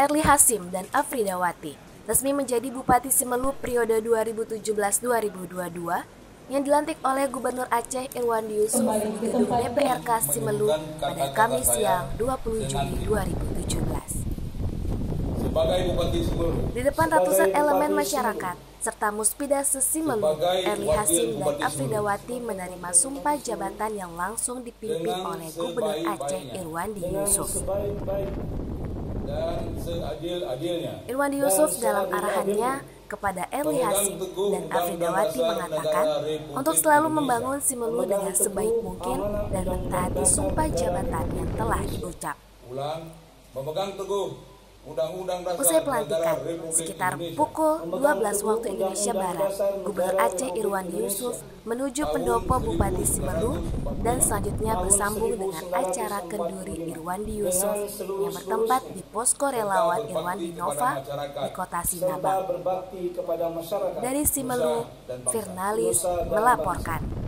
Erly Hasyim dan Afridawati resmi menjadi Bupati Simelu periode 2017-2022 yang dilantik oleh Gubernur Aceh Irwandi Yusuf di gedung DPRK Simelu pada Kamis siang 20 Juli 2017. Di depan ratusan elemen masyarakat serta Muspida Simelu, Erly Hasyim dan Afridawati menerima sumpah jabatan yang langsung dipimpin oleh Gubernur Aceh Irwandi Yusuf. Irwandi Yusuf dalam arahannya kepada Erly Hasyim dan Afridawati mengatakan untuk selalu membangun Simelu dengan sebaik mungkin dan mentaati sumpah jabatan yang telah diucap. Usai pelantikan, sekitar pukul 12 waktu Indonesia Barat, Gubernur Aceh Irwandi Yusuf menuju pendopo Bupati Simelu dan selanjutnya bersambung dengan acara kenduri Irwandi Yusuf yang bertempat di posko relawan Irwandi Nova di kota Sinabang. Dari Simelu, Firnalis melaporkan.